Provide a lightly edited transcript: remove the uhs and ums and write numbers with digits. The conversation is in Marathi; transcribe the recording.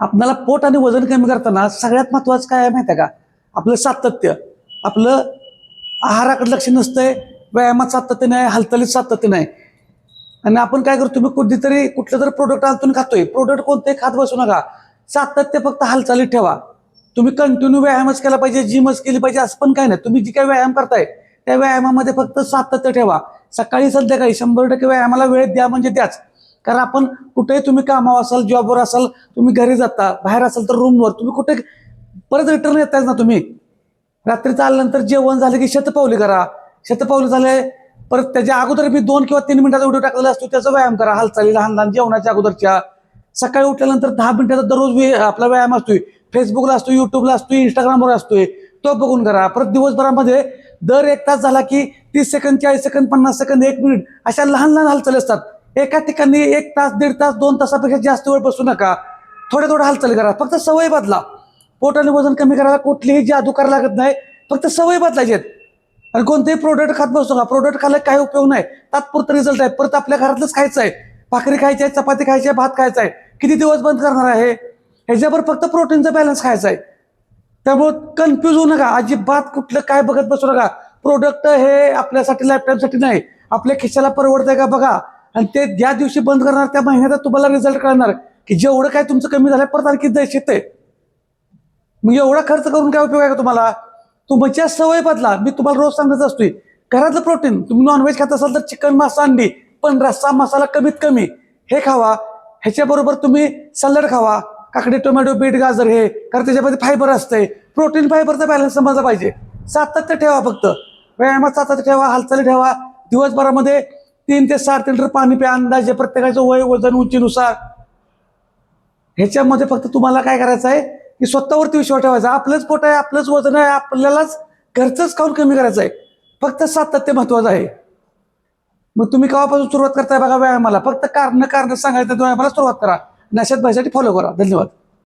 आपल्याला पोट आणि वजन कमी करताना सगळ्यात महत्वाचं काय आहे माहिती आहे का? आपलं सातत्य. आपलं आहाराकडे लक्ष नसतंय, व्यायामात सातत्य नाही, हालचालीत सातत्य नाही. आणि आपण काय करतो, तुम्ही कुठेतरी कुठलं तरी प्रोडक्ट आणून खातोय, प्रोडक्ट कोणते खात बसू नका. सातत्य फक्त हालचालीत ठेवा. तुम्ही कंटिन्यू व्यायामच केला पाहिजे, जिमच केली पाहिजे असं पण काय नाही. तुम्ही जी काय व्यायाम करताय त्या व्यायामामध्ये फक्त सातत्य ठेवा. सकाळी संध्याकाळी 100% व्यायामाला वेळ द्या म्हणजे द्याच. कारण आपण कुठेही तुम्ही कामावर असाल, जॉबवर असाल, तुम्ही घरी जाता, बाहेर असाल तर रूमवर, तुम्ही कुठे परत रिटर्न येतायच ना. तुम्ही रात्रीचं आल्यानंतर जेवण झालं की शतपावली करा. शतपावली झाले परत त्याच्या अगोदर मी 2 किंवा 3 मिनिटाचा व्हिडिओ टाकलेला असतो, त्याचा व्यायाम करा. हालचाली लहान लहान जेवणाच्या अगोदरच्या. सकाळी उठल्यानंतर 10 मिनिटाचा दररोज आपला व्यायाम असतोय. फेसबुकला असतो, युट्यूबला असतोय, इंस्टाग्रामवर असतोय, तो बघून करा. परत दिवसभरामध्ये दर 1 तास झाला की 30 सेकंद, 40 सेकंद, 50 सेकंद, 1 मिनिट अशा लहान लहान हालचाली असतात. एका ठिकाणी 1 तास, 1.5 तास, 2 तासापेक्षा जास्त वेळ बसू नका. थोड्या थोड्या हालचाली करा. फक्त सवय बदला. पोट आणि वजन कमी करायला कुठलीही जादू करायला लागत नाही, फक्त सवय बदलायची आहेत. आणि कोणतेही प्रोडक्ट खात बसतो का? प्रोडक्ट खायला काही उपयोग नाही, तात्पुरता रिझल्ट आहे. परत आपल्या घरातलंच खायचं आहे. भाकरी खायची आहे, चपाती खायची आहे, भात खायचा आहे. किती दिवस बंद करणार आहे? ह्याच्यावर फक्त प्रोटीनचा बॅलन्स खायचा आहे. त्यामुळे कन्फ्यूज होऊ नका अजिबात. कुठलं काय बघत बसू नका. प्रोडक्ट हे आपल्यासाठी लाईफटाईमसाठी नाही, आपल्या खिशाला परवडतंय का बघा. आणि ते ज्या दिवशी बंद करणार त्या महिन्यात तुम्हाला रिझल्ट कळणार की जेवढं काय तुमचं कमी झालंय परत आणखी द्यायचे ते. मग एवढा खर्च करून काय उपयोग आहे का तुम्हाला? तुमच्या सवय बदला. मी तुम्हाला रोज सांगत असतोय, घरातलं प्रोटीन. तुम्ही नॉनव्हेज खात असाल तर चिकन, मासा, अंडी, पण रस्सा मसाला कमीत कमी हे खावा. ह्याच्याबरोबर तुम्ही सॅलड खावा, काकडी, टोमॅटो, बीट, गाजर, हे कारण त्याच्यामध्ये फायबर असतंय. प्रोटीन फायबरचा बॅलन्स समजला पाहिजे. सातत्य ठेवा. फक्त व्यायामात सातत्य ठेवा, हालचाली ठेवा. दिवसभरामध्ये 3 ते 7 लिटर पाणी प्या अंदाजे, प्रत्येकाचं वय, वजन, उंचीनुसार. ह्याच्यामध्ये फक्त तुम्हाला काय करायचं आहे की स्वतःवरती विश्वास ठेवायचा. आपलंच पोट आहे, आपलंच वजन आहे, आपल्यालाच घरचंच खाऊन कमी करायचं आहे. फक्त सातत्य महत्वाचं आहे. मग तुम्ही केव्हापासून सुरुवात करताय बघा व्यायामाला? फक्त कारण सांगायचं, व्यायामाला सुरुवात करा. नशात भयासाठी फॉलो करा. धन्यवाद.